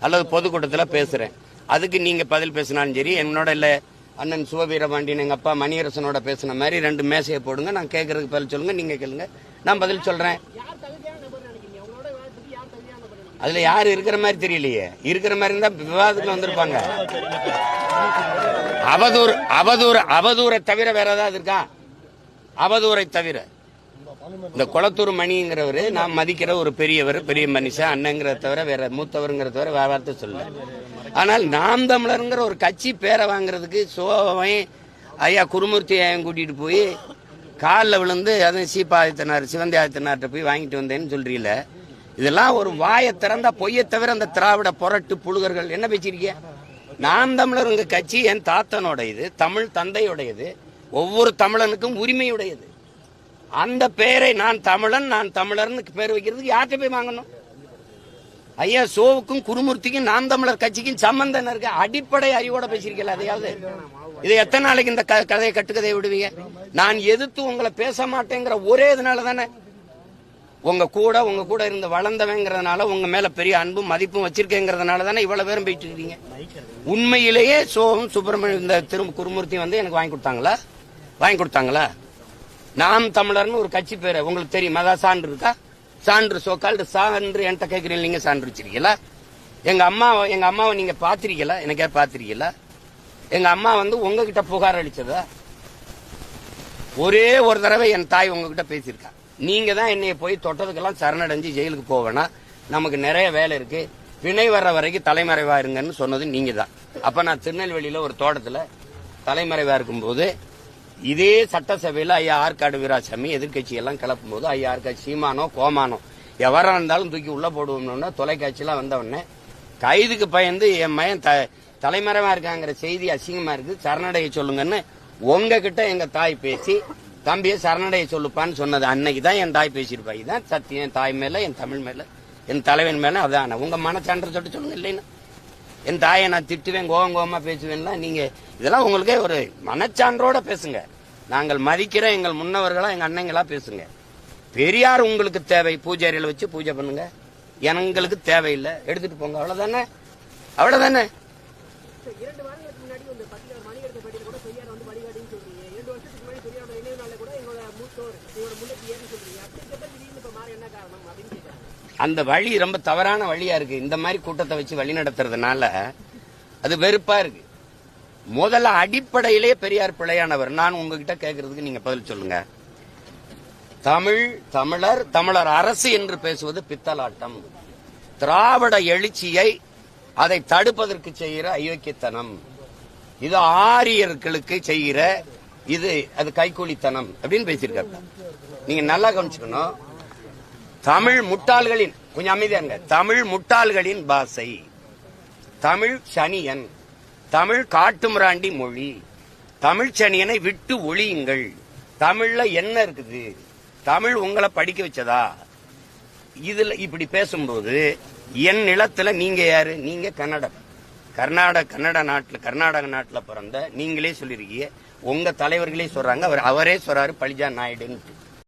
அல்லது பொதுக்கூட்டத்தில் பேசுறேன். அதுக்கு நீங்க பதில் பேசினாலும் சரி, என்னோட இல்ல அண்ணன் சிவவீரபாண்டியன் எங்க அப்பா மணியரசனோட பேசின மாதிரி 2 மேசையை போடுங்க, நான் கேட்கறதுக்கு பதில் சொல்லுங்க, நீங்க கேளுங்க, நான் பதில் சொல்றேன். அதுல யாரு இருக்கிற மாதிரி தெரியலையே. இருக்கிற மாதிரி இருந்தா விவாதத்துல வந்திருப்பாங்க. அவதூறை தவிர வேற ஏதாவது இருக்கா? அவதூறை தவிர இந்த குளத்தூர் மணிங்கிறவரு நான் மதிக்கிற ஒரு பெரியவர், பெரிய மனுஷன், அண்ணங்கிறத தவிர வேற மூத்தவருங்கிறத தவிர வேற வார்த்தை சொல்ல. ஆனால் நாம் தமிழருங்கிற ஒரு கட்சி பேரை வாங்குறதுக்கு சோவை ஐயா குருமூர்த்தி ஐயம் கூட்டிட்டு போய் காலில் விழுந்து அதுவும் சீப்பா ஆதித்தனார் சிவந்தி ஆதித்தனார்கிட்ட போய் வாங்கிட்டு வந்தேன்னு சொல்றீல. இதெல்லாம் ஒரு வாயை திறந்தா பொய்யை தவிர அந்த திராவிட புரட்டு புழுகர்கள் என்ன பேசிருக்கீங்க? நாம் தமிழருங்க கட்சி என் தாத்தனோட இது, தமிழ் தந்தையுடையது, ஒவ்வொரு தமிழனுக்கும் உரிமையுடையது. அந்த பெயரை நான் தமிழன் நான் தமிழர்னு பேர் வைக்கிறதுக்கு யார்கிட்ட போய் வாங்கணும்? ஐயா சோவுக்கும் குருமூர்த்திக்கும் நாம் தமிழர் கட்சிக்கும் சம்பந்தம் இருக்கு. அடிப்படை அறிவோட பேசிருக்கல. அதையாவது இதை எத்தனை நாளைக்கு இந்த கதையை கட்டுக்கதையை விடுவீங்க? நான் எதிர்த்து உங்களை பேச மாட்டேங்கிற ஒரே இதனால தானே, உங்க கூட இருந்து வளர்ந்தவங்கிறதுனால, உங்க மேல பெரிய அன்பும் மதிப்பும் வச்சிருக்கேங்கிறதுனால தானே இவ்வளவு பேரும் போயிட்டு இருக்கீங்க. உண்மையிலேயே சோகம் சுப்பிரமணியம் இந்த குருமூர்த்தி வந்து எனக்கு வாங்கி கொடுத்தாங்களா? நாம் தமிழர்னு ஒரு கட்சி பேரு உங்களுக்கு தெரியும். அதான் சான்று இருக்கா? சான்று சோக்கால்டு சான்று என்கிட்ட கேட்கிறீங்க. நீங்க சான்று வச்சிருக்கீங்களா? எங்க அம்மாவை நீங்க பாத்திருக்கீங்களா? எனக்கே பாத்திருக்கீங்களா? எங்க அம்மா வந்து உங்ககிட்ட புகார் அளிச்சதா? ஒரே ஒரு தடவை என் தாய் உங்ககிட்ட பேசியிருக்கா. நீங்க தான் என்னைய போய் தொட்டதுக்கெல்லாம் சரணடைஞ்சு ஜெயிலுக்கு போவேனா, நமக்கு நிறைய வேலை இருக்கு, வினை வர்ற வரைக்கும் தலைமறைவா இருங்கன்னு சொன்னது நீங்க தான். அப்ப நான் திருநெல்வேலியில ஒரு தோட்டத்துல தலைமறைவா இருக்கும்போது இதே சட்டசபையில ஐயா ஆற்காடு வீராசாமி எதிர்கட்சி எல்லாம் கிளப்பும் போது ஐயா ஆற்காடு சீமானோ கோமானோ எவரா இருந்தாலும் தூக்கி உள்ள போடுவோம்னு தொலைக்காட்சியெல்லாம் வந்தவொடனே கைதுக்கு பயந்து என் மயன் தலைமறைவா இருக்காங்கிற செய்தி அசிங்கமா இருக்கு, சரணடைய சொல்லுங்கன்னு உங்ககிட்ட எங்க தாய் பேசி தம்பியை சரணடைய சொல்லுப்பான்னு சொன்னது அன்னைக்கு தான் என் தாய் பேசியிருப்பா. இதுதான் சத்தியம். என் தாய் மேல, என் தமிழ் மேல, என் தலைவன் மேல. அதான் உங்க மனச்சான்று சொல்லிட்டு சொல்லுங்க. இல்லைன்னா என் தாயை நான் திட்டுவேன், கோவமா பேசுவேன்லாம் நீங்க இதெல்லாம் உங்களுக்கே ஒரு மனச்சான்றோட பேசுங்க. நாங்கள் மதிக்கிற எங்கள் முன்னவர்களா எங்க அண்ணங்களா பேசுங்க. பெரியார் உங்களுக்கு தேவை, பூஜாரியில வச்சு பூஜை பண்ணுங்க. எங்களுக்கு தேவையில்லை, எடுத்துட்டு போங்க. அவ்வளவுதானே. அந்த வழி ரொம்ப தவறான வழியா இருக்கு. இந்த மாதிரி கூட்டத்தை வச்சு வழி நடத்துறதுனால அது வெறுப்பா இருக்கு. முதல்ல அடிப்படையிலே பெரியார் பிழையானவர். நான் உங்ககிட்ட கேட்கறதுக்கு நீங்க பதில் சொல்லுங்க. தமிழர் அரசு என்று பேசுவது பித்தலாட்டம். திராவிட எழுச்சியை அதை தடுப்பதற்கு செய்கிற அயோக்கியத்தனம். இது ஆரியர்களுக்கு செய்கிற அது கைக்கூலித்தனம் அப்படின்னு பேசியிருக்காரு. நீங்க நல்லா கவனிச்சுக்கணும். தமிழ் முட்டாள்களின், கொஞ்சம் அமைதியாங்க, தமிழ் முட்டாள்களின் பாஷை, தமிழ் சனியன், தமிழ் காட்டுமிராண்டி மொழி, தமிழ் சனியனை விட்டு ஒழியுங்கள். தமிழ்ல என்ன இருக்குது? தமிழ் உங்களை படிக்க வச்சதா? இதுல இப்படி பேசும்போது என் நிலத்துல நீங்க யாரு? நீங்க கர்நாடக நாட்டுல பிறந்த நீங்களே சொல்லிருக்கீங்க. உங்க தலைவர்களே சொல்றாங்க, அவரே சொல்றாரு பழிஜா நாயுடுன்னு.